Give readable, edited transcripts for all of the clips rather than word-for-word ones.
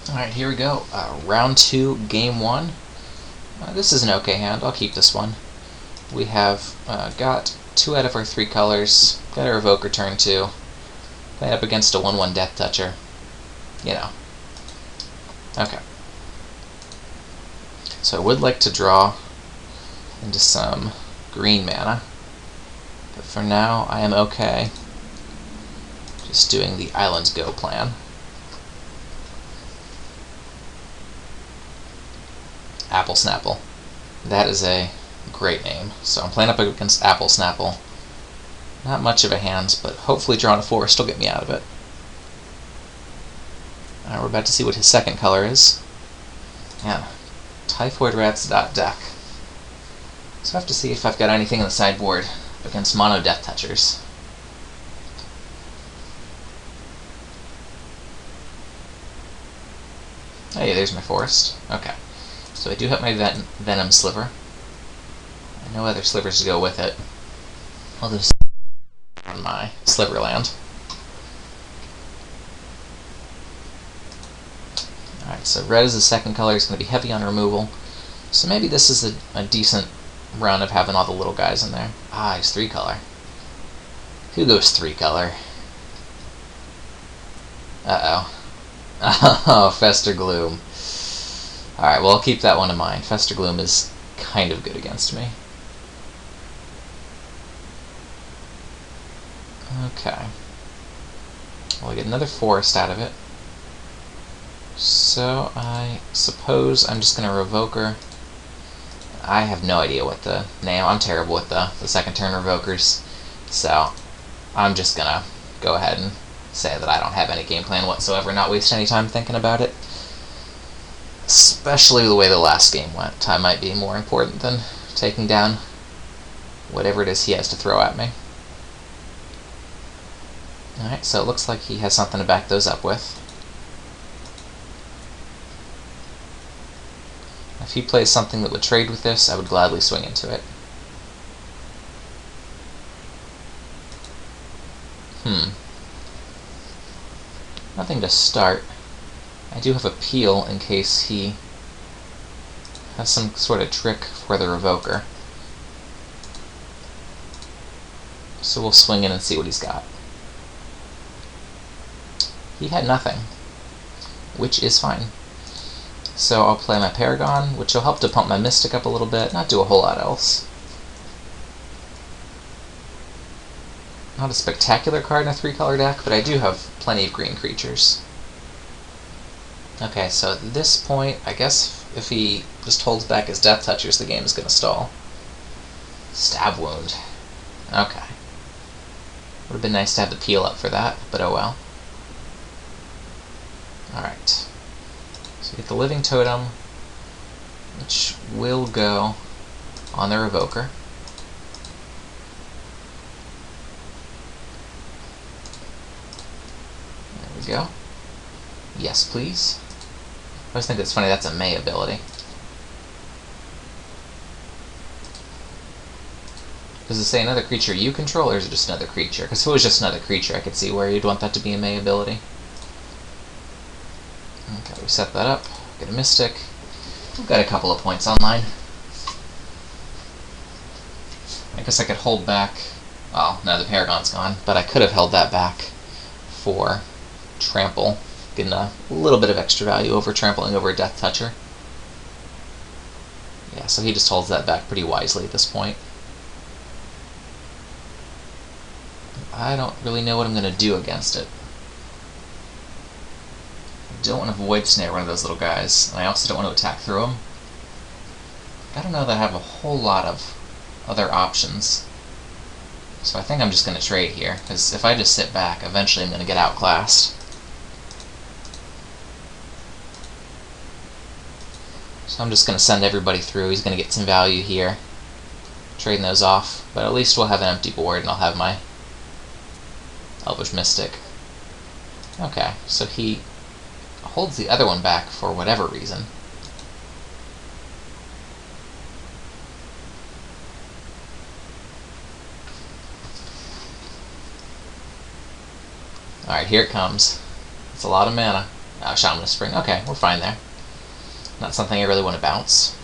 Alright, here we go. Round 2, Game 1. This is an okay hand. I'll keep this one. We have got 2 out of our 3 colors. Got a Revoker turn 2. Playing up against a 1/1 Death Toucher. You know. Okay. So I would like to draw into some green mana. But for now, I am okay. Just doing the Islands Go plan. Apple Snapple. That is a great name. So I'm playing up against Apple Snapple. Not much of a hand, but hopefully drawing a forest will get me out of it. Alright, we're about to see what his second color is. Yeah, Typhoid Rats deck. So I have to see if I've got anything in the sideboard against mono Death Touchers. Hey, there's my forest. Okay. So I do have my Venom Sliver. No other slivers to go with it. I'll just on my Sliver land. Alright, so red is the second color. It's going to be heavy on removal. So maybe this is a decent run of having all the little guys in there. Ah, he's 3 color. Who goes 3 color? Uh-oh. Oh, Fester Gloom. Alright, well, I'll keep that one in mind. Fester Gloom is kind of good against me. Okay. Well, I get another forest out of it. So I suppose I'm just going to Revoker. I have no idea what the name. I'm terrible with the second turn Revokers. So I'm just going to go ahead and say that I don't have any game plan whatsoever, not waste any time thinking about it. Especially the way the last game went. Time might be more important than taking down whatever it is he has to throw at me. Alright, so it looks like he has something to back those up with. If he plays something that would trade with this, I would gladly swing into it. Nothing to start. I do have a peel in case he has some sort of trick for the Revoker. So we'll swing in and see what he's got. He had nothing, which is fine. So I'll play my Paragon, which will help to pump my Mystic up a little bit, not do a whole lot else. Not a spectacular card in a 3-color deck, but I do have plenty of green creatures. Okay, so at this point, I guess if he just holds back his Death Touchers, the game is going to stall. Stab Wound. Okay. Would have been nice to have the peel up for that, but oh well. Alright. So we get the Living Totem, which will go on the Revoker. There we go. Yes, please. I always think it's funny, that's a May ability. Does it say another creature you control, or is it just another creature? Because if it was just another creature, I could see where you'd want that to be a May ability. Okay, we set that up. Get a Mystic. We've got a couple of points online. I guess I could hold back. Well, no, the Paragon's gone, but I could have held that back for Trample. Getting a little bit of extra value over trampling over a Death Toucher. Yeah, so he just holds that back pretty wisely at this point. I don't really know what I'm going to do against it. I don't want to Void Snare one of those little guys, and I also don't want to attack through him. I don't know that I have a whole lot of other options. So I think I'm just going to trade here, because if I just sit back, eventually I'm going to get outclassed. So I'm just going to send everybody through. He's going to get some value here. Trading those off. But at least we'll have an empty board and I'll have my Elvish Mystic. Okay, so he holds the other one back for whatever reason. Alright, here it comes. It's a lot of mana. Shaman of Spring. Okay, we're fine there. Not something I really want to bounce.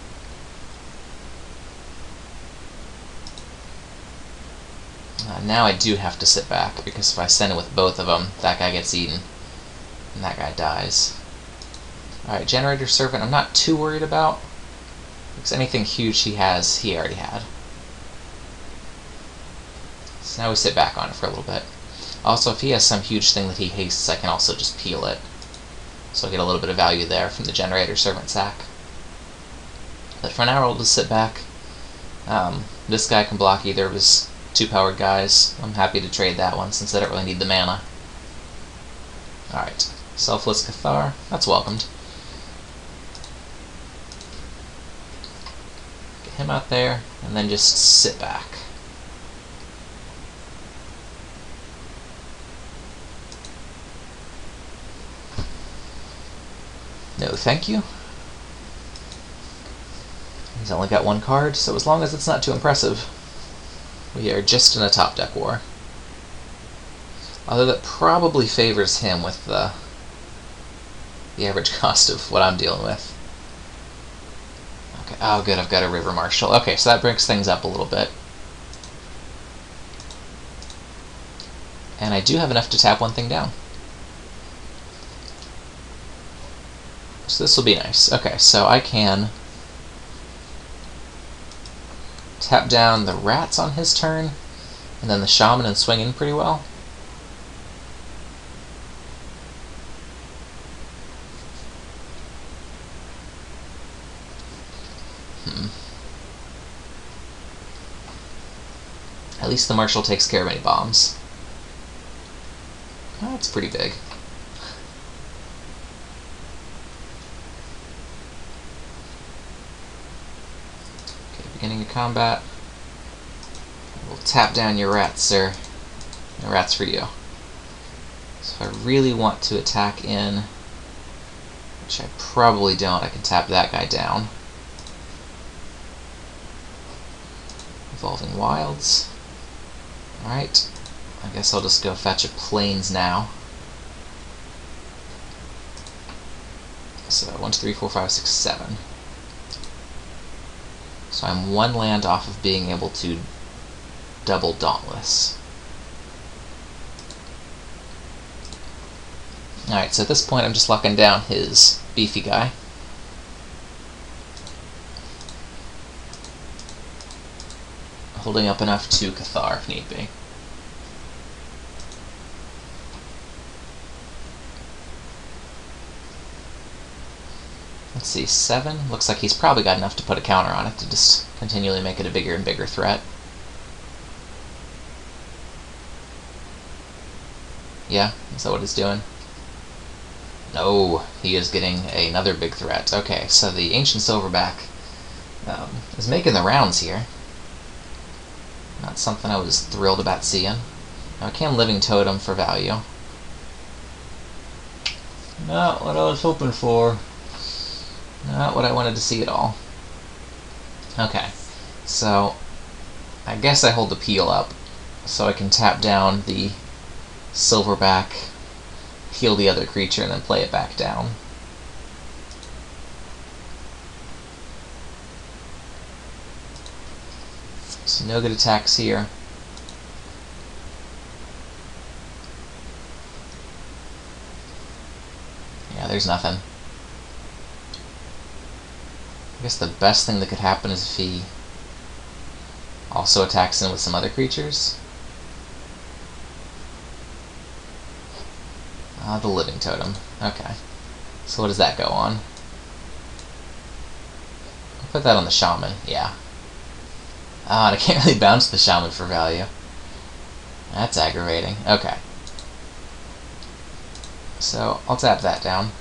Now I do have to sit back, because if I send it with both of them, that guy gets eaten, and that guy dies. Alright, Generator Servant I'm not too worried about, because anything huge he has, he already had. So now we sit back on it for a little bit. Also, if he has some huge thing that he hastes, I can also just peel it. So I get a little bit of value there from the Generator Servant sack. But for now, we'll just sit back. This guy can block either of his 2-powered guys. I'm happy to trade that one, since I don't really need the mana. Alright, Selfless Cathar. That's welcomed. Get him out there, and then just sit back. No, thank you. He's only got one card, so as long as it's not too impressive, we are just in a top deck war. Although that probably favors him with the average cost of what I'm dealing with. Okay, oh good, I've got a River Marshal. Okay, so that breaks things up a little bit. And I do have enough to tap one thing down. So this will be nice. Okay, so I can tap down the rats on his turn, and then the shaman and swing in pretty well. At least the marshal takes care of any bombs. Oh, that's pretty big. Beginning of combat. We'll tap down your rats, sir. No rats for you. So if I really want to attack in, which I probably don't, I can tap that guy down. Evolving Wilds. Alright. I guess I'll just go fetch a Plains now. So 1, 2, 3, 4, 5, 6, 7. So I'm one land off of being able to double Dauntless. Alright, so at this point I'm just locking down his beefy guy. Holding up enough to Cathar if need be. Let's see, 7. Looks like he's probably got enough to put a counter on it to just continually make it a bigger and bigger threat. Yeah, is that what it's doing? No, he is getting another big threat. Okay, so the Ancient Silverback is making the rounds here. Not something I was thrilled about seeing. Now I can Living Totem for value. Not what I was hoping for. Not what I wanted to see at all. Okay, so I guess I hold the peel up so I can tap down the Silverback, heal the other creature, and then play it back down. So no good attacks here. Yeah, there's nothing. I guess the best thing that could happen is if he also attacks in with some other creatures. The Living Totem. Okay. So what does that go on? I'll put that on the Shaman, yeah. And I can't really bounce the Shaman for value. That's aggravating. Okay. So I'll tap that down.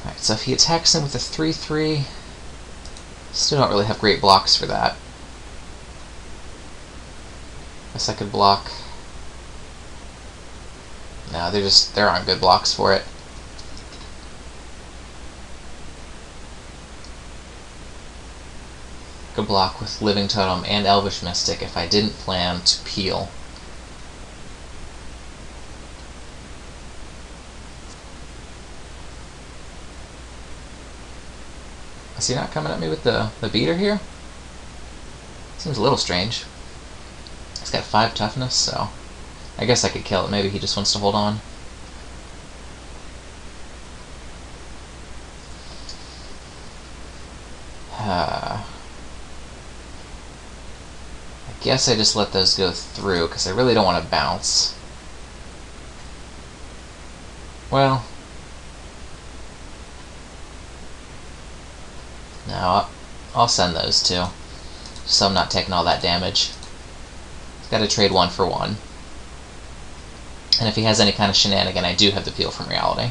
Alright, so if he attacks him with a 3/3, still don't really have great blocks for that. Guess I could block. No, there aren't good blocks for it. could block with Living Totem and Elvish Mystic if I didn't plan to peel. Is he not coming at me with the beater here? Seems a little strange. He's got 5 toughness, so I guess I could kill it. Maybe he just wants to hold on. I guess I just let those go through, because I really don't want to bounce. Well, no, I'll send those two, so I'm not taking all that damage. He's got to trade 1 for 1. And if he has any kind of shenanigan, I do have the peel from reality.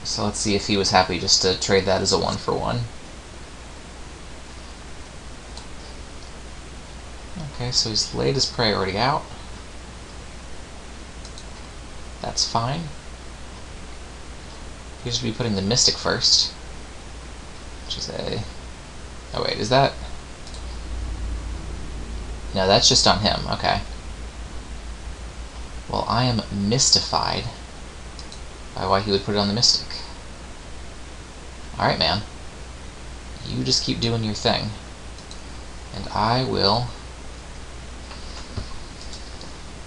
So let's see if he was happy just to trade that as a 1 for 1. Okay, so he's laid his priority out. That's fine. He should be putting the Mystic first. Which is a... Oh wait, is that... No, that's just on him, okay. Well, I am mystified by why he would put it on the Mystic. Alright, man. You just keep doing your thing. And I will...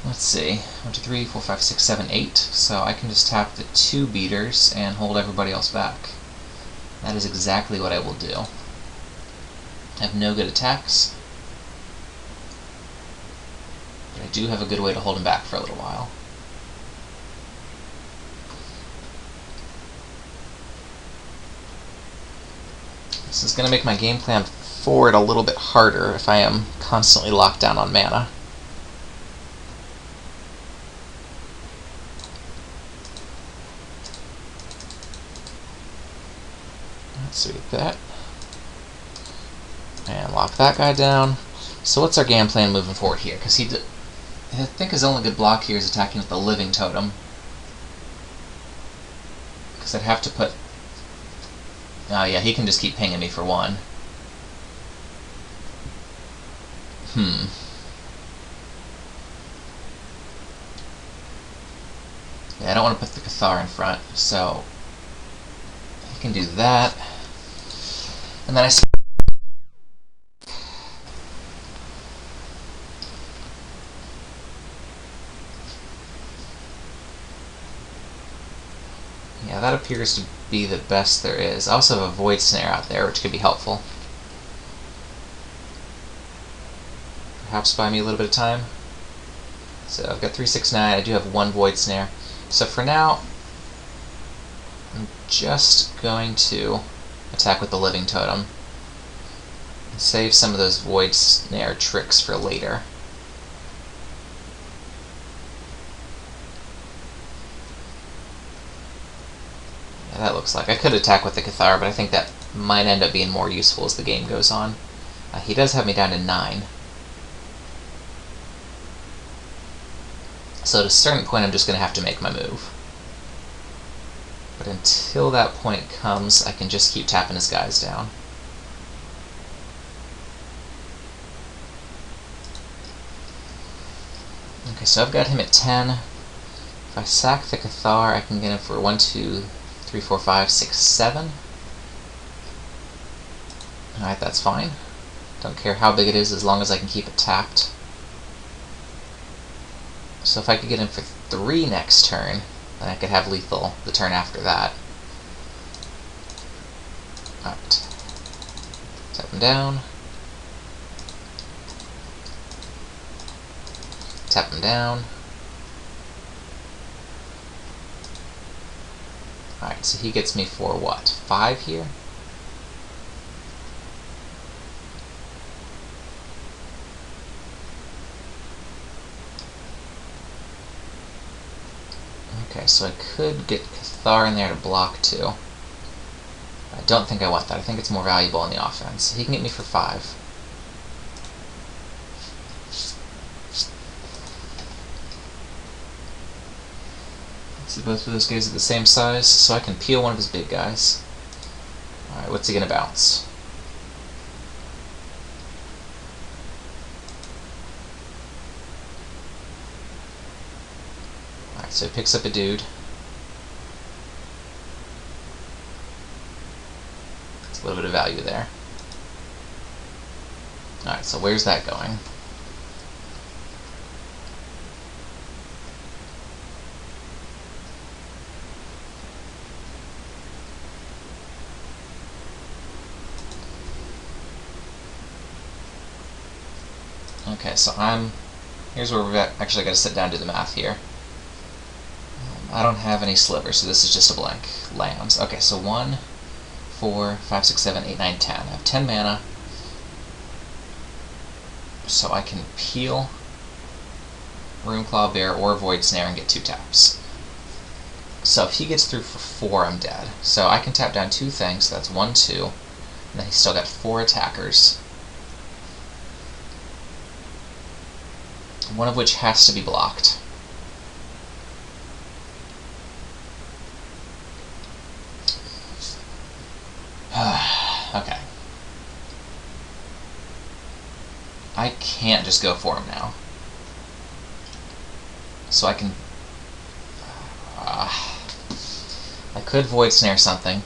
Let's see. 1, 2, 3, 4, 5, 6, 7, 8. So I can just tap the 2 beaters and hold everybody else back. That is exactly what I will do. I have no good attacks. But I do have a good way to hold him back for a little while. This is going to make my game plan forward a little bit harder if I am constantly locked down on mana. Let's sweep that. And lock that guy down. So what's our game plan moving forward here? Because I think his only good block here is attacking with the Living Totem. Because I'd have to put... Oh yeah, he can just keep pinging me for 1. Yeah, I don't want to put the Cathar in front, so... He can do that. And then I... Yeah, that appears to be the best there is. I also have a Void Snare out there, which could be helpful. Perhaps buy me a little bit of time. So I've got 3, 6, 9. I do have 1 Void Snare. So for now, I'm just going to attack with the Living Totem and save some of those Void Snare tricks for later. Yeah, that looks like I could attack with the Cathar, but I think that might end up being more useful as the game goes on. He does have me down to 9. So at a certain point I'm just going to have to make my move. But until that point comes, I can just keep tapping his guys down. Okay, so I've got him at 10. If I sack the Cathar, I can get him for 1, 2, 3, 4, 5, 6, 7. Alright, that's fine. Don't care how big it is as long as I can keep it tapped. So if I could get him for 3 next turn, then I could have lethal the turn after that. Alright. Tap him down. Tap him down. Alright, so he gets me for what? 5 here? Okay, so I could get Cathar in there to block too. I don't think I want that. I think it's more valuable in the offense. He can get me for 5. Let's see, both of those guys are the same size, so I can peel one of his big guys. Alright, what's he gonna bounce? Alright, so he picks up a dude. That's a little bit of value there. Alright, so where's that going? Okay, so here's where we've actually got to sit down and do the math here. I don't have any slivers, so this is just a blank. Lands. Okay, so 1, 4, 5, 6, 7, 8, 9, 10. I have 10 mana. So I can peel Runeclaw Bear or Void Snare and get 2 taps. So if he gets through for 4, I'm dead. So I can tap down 2 things, so that's 1, 2. And then he's still got 4 attackers. One of which has to be blocked. Okay. I can't just go for him now. So I can... I could Void Snare something,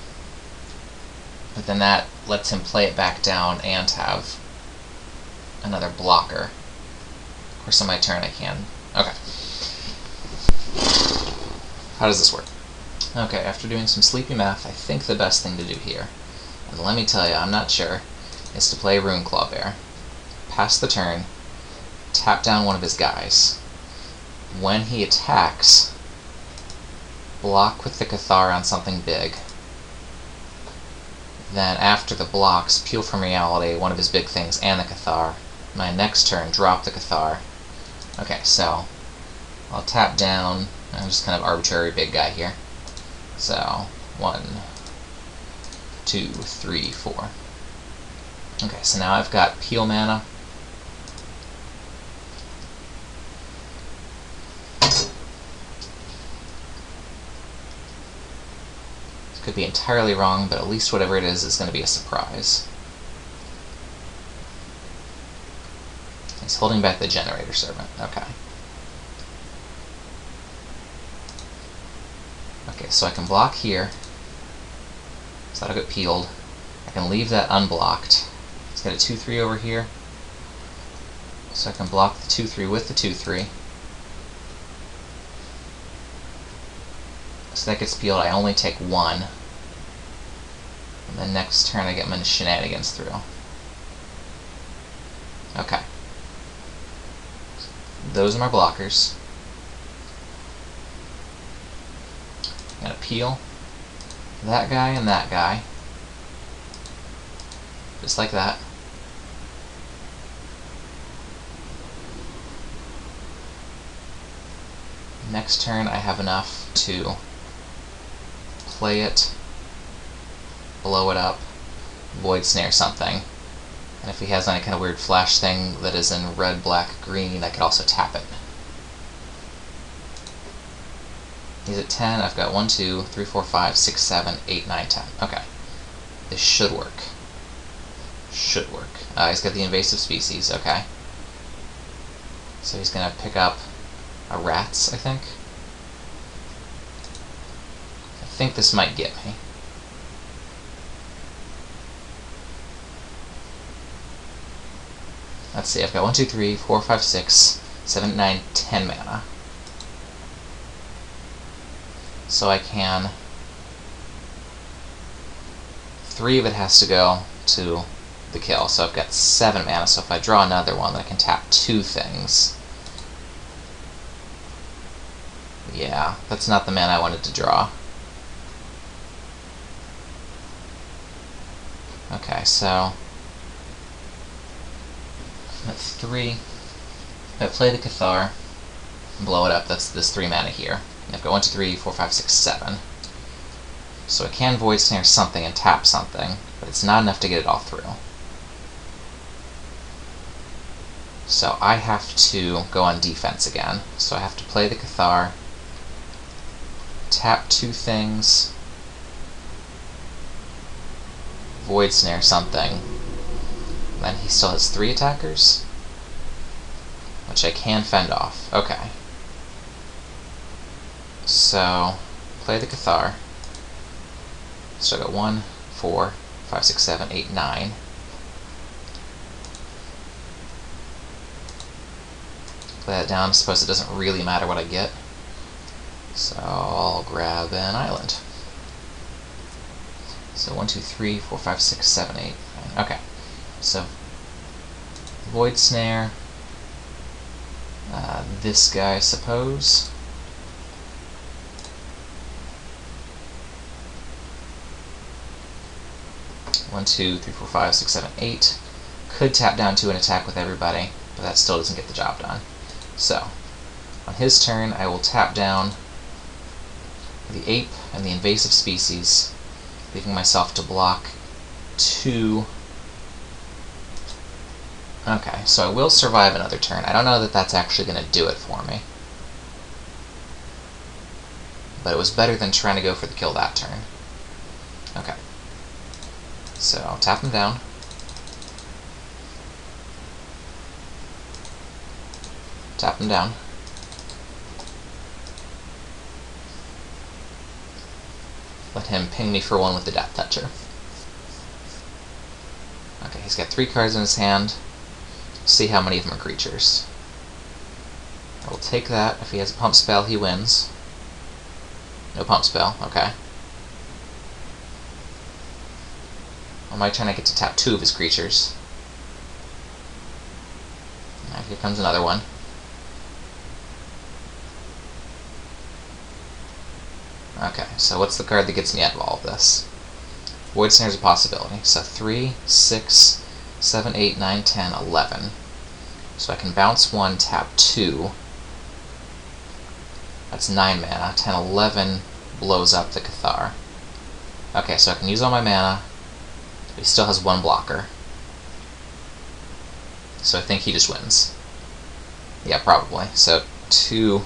but then that lets him play it back down and have another blocker. Of course, on my turn I can. Okay. How does this work? Okay, after doing some sleepy math, I think the best thing to do here, and let me tell you, I'm not sure, is to play Runeclaw Bear, pass the turn, tap down one of his guys. When he attacks, block with the Cathar on something big. Then after the blocks, peel from reality one of his big things and the Cathar. My next turn, drop the Cathar. Okay, so I'll tap down. I'm just kind of arbitrary big guy here. So 1, 2, 3, 4. Okay, so now I've got peel mana. Could be entirely wrong, but at least whatever it is going to be a surprise. He's holding back the Generator Servant. Okay. Okay, so I can block here. So that'll get peeled. I can leave that unblocked. It's got a 2/3 over here. So I can block the 2/3 with the 2/3. So that gets peeled. I only take 1. And then next turn I get my shenanigans through. Okay. Those are my blockers. I'm going to peel that guy and that guy. Just like that. Next turn I have enough to play it, blow it up, Void Snare something. And if he has any kind of weird flash thing that is in red, black, green, I could also tap it. He's at 10, I've got 1, 2, 3, 4, 5, 6, 7, 8, 9, 10. Okay. This should work. Should work. He's got the invasive species, okay. So he's going to pick up a rats, I think. I think this might get me. Let's see, I've got 1, 2, 3, 4, 5, 6, 7, 9, 10 mana. So I can... 3 of it has to go to the kill, so I've got 7 mana, so if I draw another one, I can tap 2 things. Yeah, that's not the mana I wanted to draw. Okay, so... I'm at 3. If I play the Cathar, and blow it up, that's this 3 mana here. And I've got 1, 2, 3, 4, 5, 6, 7. So I can Void Snare something and tap something, but it's not enough to get it all through. So I have to go on defense again. So I have to play the Cathar, tap 2 things, Void Snare something. Then he still has 3 attackers, which I can fend off. Okay. So, play the Cathar. So I got 1, 4, 5, 6, 7, 8, 9. Play that down. I suppose it doesn't really matter what I get. So I'll grab an island. So 1, 2, 3, 4, 5, 6, 7, 8, 9. Okay. So Void Snare. This guy, I suppose. One, 2, 3, 4, 5, 6, 7, 8. Could tap down to an attack with everybody, but that still doesn't get the job done. So, on his turn, I will tap down the ape and the invasive species, leaving myself to block 2. Okay, so I will survive another turn. I don't know that that's actually going to do it for me. But it was better than trying to go for the kill that turn. Okay. So I'll tap him down. Tap him down. Let him ping me for 1 with the Death Toucher. Okay, he's got 3 cards in his hand. See how many of them are creatures. I will take that. If he has a pump spell, he wins. No pump spell, okay. On my turn, I get to tap 2 of his creatures. Now here comes another one. Okay, so what's the card that gets me out of all of this? Void Snare's a possibility. So 3, 6, 7, 8, 9, 10, 11. So I can bounce 1, tap 2. That's 9 mana. 10, 11 blows up the Cathar. Okay, so I can use all my mana. But he still has 1 blocker. So I think he just wins. Yeah, probably. So 2 will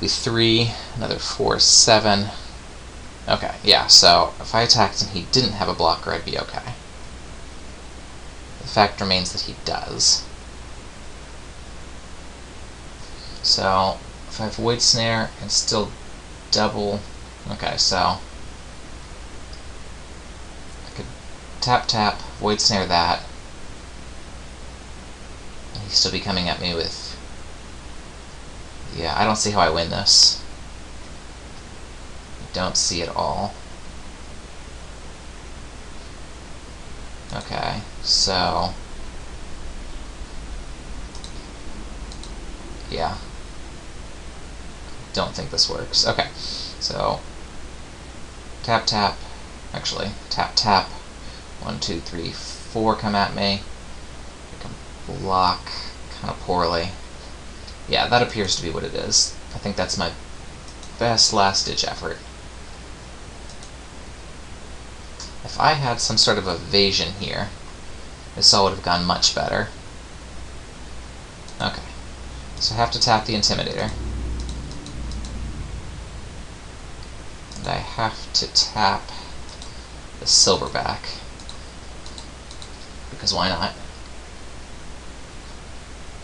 be 3, another 4, 7. Okay, yeah, so if I attacked and he didn't have a blocker, I'd be okay. The fact remains that he does. So, if I have Void Snare and still double... Okay, so I could tap, Void Snare that, and he'd still be coming at me with... Yeah, I don't see how I win this. I don't see it all. Okay, so... Yeah. Don't think this works. Okay, so... Tap. Actually, tap. 1, 2, 3, 4 come at me. I can block kind of poorly. Yeah, that appears to be what it is. I think that's my best last-ditch effort. If I had some sort of evasion here, this all would have gone much better. Okay, so I have to tap the Intimidator. And I have to tap the Silverback. Because why not?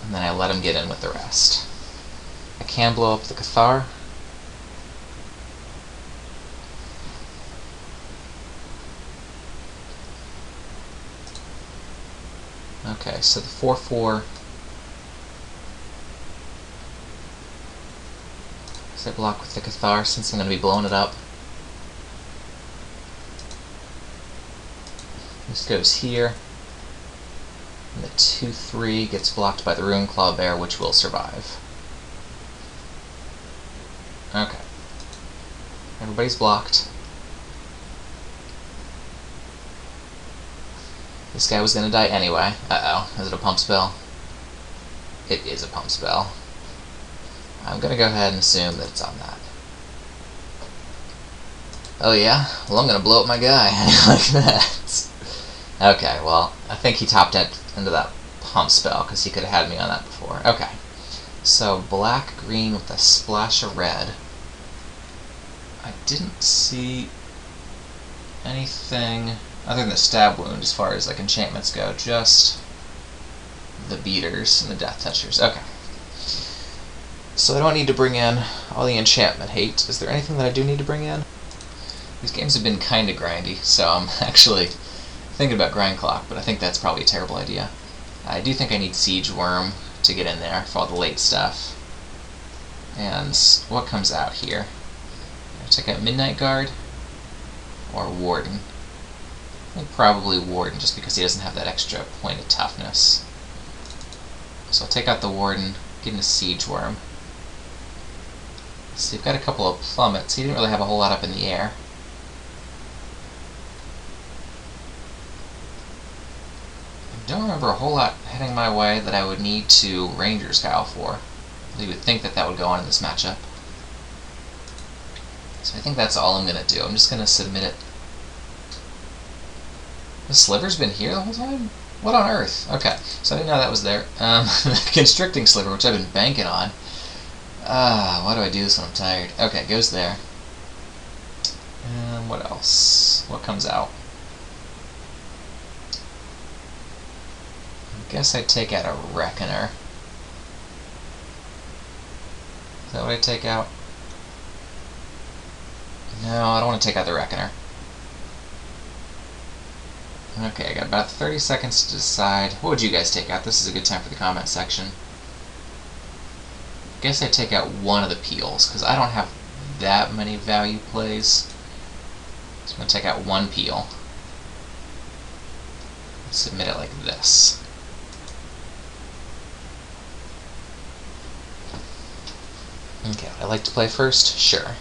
And then I let him get in with the rest. I can blow up the Cathar. Okay, so the 4/4. So I block with the Cathar since I'm going to be blowing it up. This goes here. And the 2/3 gets blocked by the Rune Claw Bear, which will survive. Okay. Everybody's blocked. This guy was going to die anyway. Uh-oh. Is it a pump spell? It is a pump spell. I'm going to go ahead and assume that it's on that. Oh yeah? Well, I'm going to blow up my guy like that. Okay, well, I think he topped it into that pump spell, because he could have had me on that before. Okay. So, black-green with a splash of red. I didn't see anything other than the stab wound as far as like enchantments go, just the beaters and the death touchers. Okay. So I don't need to bring in all the enchantment hate. Is there anything that I do need to bring in? These games have been kind of grindy, so I'm actually thinking about grind clock, but I think that's probably a terrible idea. I do think I need siege worm to get in there for all the late stuff. And what comes out here? Check out Midnight Guard or Warden. I think probably Warden, just because he doesn't have that extra point of toughness. So I'll take out the Warden, get into Siege Worm. So you've got a couple of plummets. He didn't really have a whole lot up in the air. I don't remember a whole lot heading my way that I would need to Ranger's Cowl for. You would think that that would go on in this matchup. So I think that's all I'm going to do. I'm just going to submit it. The Sliver's been here the whole time? What on earth? Okay, so I didn't know that was there. The Constricting Sliver, which I've been banking on. Why do I do this when I'm tired? Okay, goes there. And what else? What comes out? I guess I'd take out a Reckoner. Is that what I take out? No, I don't want to take out the Reckoner. Okay, I got about 30 seconds to decide. What would you guys take out? This is a good time for the comment section. I guess I take out one of the peels, because I don't have that many value plays. So I'm going to take out one peel. Submit it like this. Okay, would I like to play first? Sure.